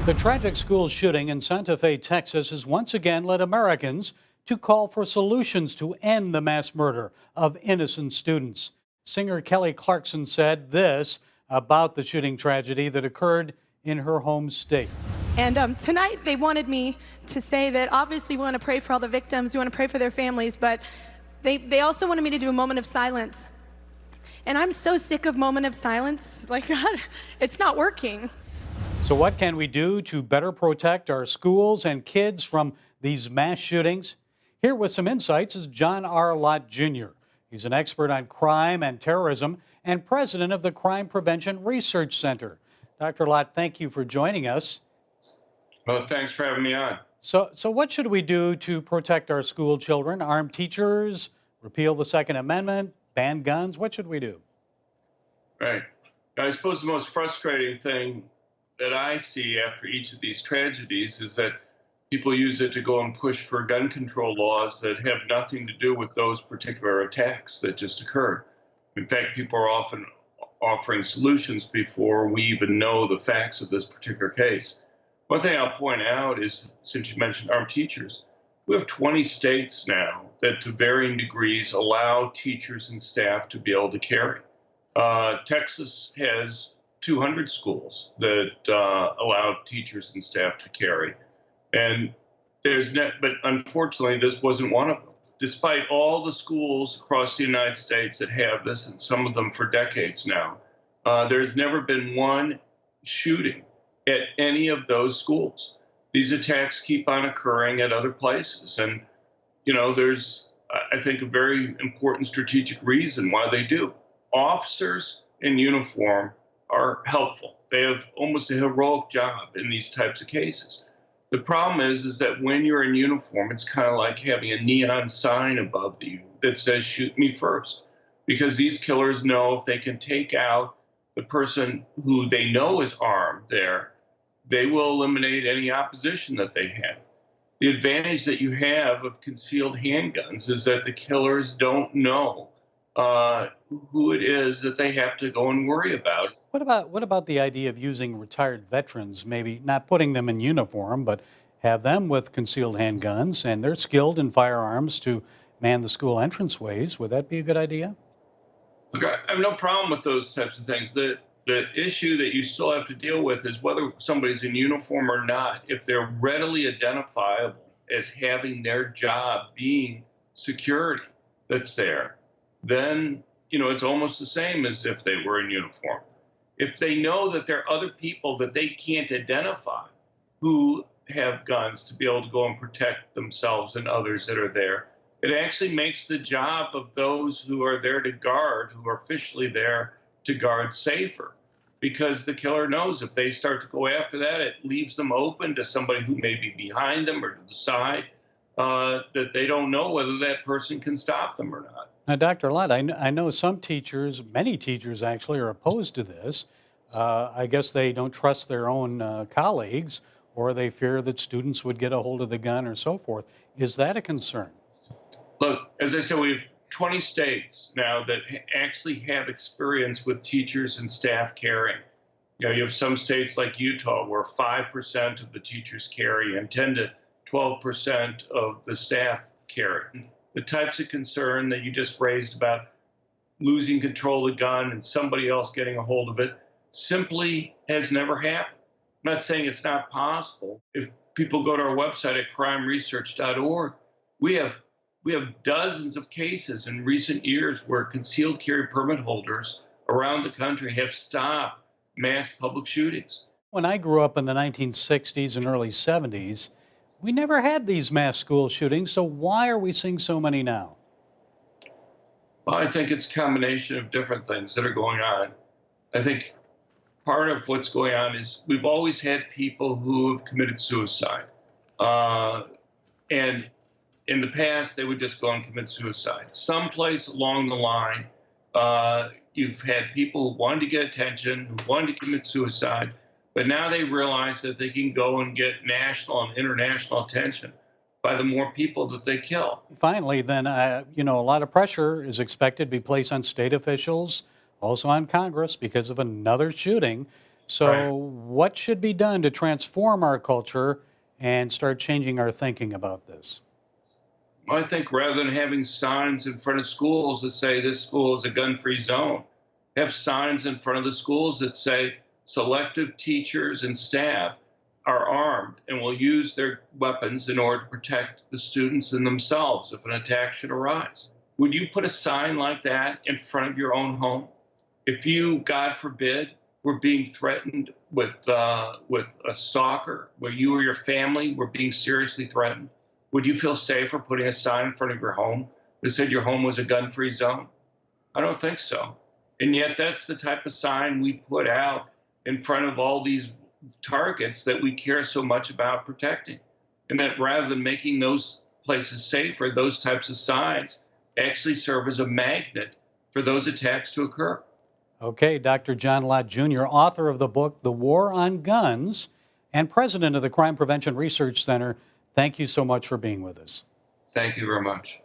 The tragic school shooting in Santa Fe, Texas, has once again led Americans to call for solutions to end the mass murder of innocent students. Singer Kelly Clarkson said this about the shooting tragedy that occurred in her home state. And tonight they wanted me to say that obviously we want to pray for all the victims, we want to pray for their families, but they also wanted me to do a moment of silence. And I'm so sick of moment of silence. Like, God, it's not working. So, what can we do to better protect our schools and kids from these mass shootings? Here with some insights is John R. Lott Jr. He's an expert on crime and terrorism and president of the Crime Prevention Research Center. Dr. Lott, thank you for joining us. Well, thanks for having me on. So what should we do to protect our school children? Arm teachers, repeal the Second Amendment, ban guns? What should we do? Right. I suppose the most frustrating thing that I see after each of these tragedies is that people use it to go and push for gun control laws that have nothing to do with those particular attacks that just occurred. In fact, people are often offering solutions before we even know the facts of this particular case. One thing I'll point out is, since you mentioned armed teachers, we have 20 states now that to varying degrees allow teachers and staff to be able to carry. Texas has 200 schools that allow teachers and staff to carry. And but unfortunately, this wasn't one of them. Despite all the schools across the United States that have this, and some of them for decades now, there's never been one shooting at any of those schools. These attacks keep on occurring at other places. And, there's, I think, a very important strategic reason why they do. Officers in uniform are helpful. They have almost a heroic job in these types of cases. The problem is that when you're in uniform, it's kind of like having a neon sign above you that says, "Shoot me first," because these killers know if they can take out the person who they know is armed there, they will eliminate any opposition that they have. The advantage that you have of concealed handguns is that the killers don't know who it is that they have to go and worry about. What about the idea of using retired veterans, maybe not putting them in uniform, but have them with concealed handguns, and they're skilled in firearms to man the school entranceways? Would that be a good idea? Look, I have no problem with those types of things. The issue that you still have to deal with is whether somebody's in uniform or not. If they're readily identifiable as having their job being security that's there, then it's almost the same as if they were in uniform. If they know that there are other people that they can't identify who have guns to be able to go and protect themselves and others that are there, it actually makes the job of those who are there to guard, who are officially there to guard, safer. Because the killer knows if they start to go after that, it leaves them open to somebody who may be behind them or to the side, that they don't know whether that person can stop them or not. Now, Dr. Lott, I know some teachers, many teachers actually, are opposed to this. I guess they don't trust their own colleagues, or they fear that students would get a hold of the gun or so forth. Is that a concern? Look, as I said, we have 20 states now that actually have experience with teachers and staff carrying. You have some states like Utah where 5% of the teachers carry and 10 to 12% of the staff carry. The types of concern that you just raised about losing control of the gun and somebody else getting a hold of it simply has never happened. I'm not saying it's not possible. If people go to our website at crimeresearch.org, we have dozens of cases in recent years where concealed carry permit holders around the country have stopped mass public shootings. When I grew up in the 1960s and early 70s, we never had these mass school shootings, so why are we seeing so many now? Well, I think it's a combination of different things that are going on. I think part of what's going on is we've always had people who have committed suicide. And in the past, they would just go and commit suicide. Someplace along the line, you've had people who wanted to get attention, who wanted to commit suicide, but now they realize that they can go and get national and international attention by the more people that they kill. Finally, then, a lot of pressure is expected to be placed on state officials, also on Congress because of another shooting. So, Right. what should be done to transform our culture and start changing our thinking about this? I think rather than having signs in front of schools that say this school is a gun-free zone, have signs in front of the schools that say selective teachers and staff are armed and will use their weapons in order to protect the students and themselves if an attack should arise. Would you put a sign like that in front of your own home? If you, God forbid, were being threatened with a stalker, where you or your family were being seriously threatened, would you feel safer putting a sign in front of your home that said your home was a gun-free zone? I don't think so. And yet that's the type of sign we put out in front of all these targets that we care so much about protecting. And that rather than making those places safer, those types of signs actually serve as a magnet for those attacks to occur. Okay, Dr. John Lott Jr., author of the book, The War on Guns, and president of the Crime Prevention Research Center, thank you so much for being with us. Thank you very much.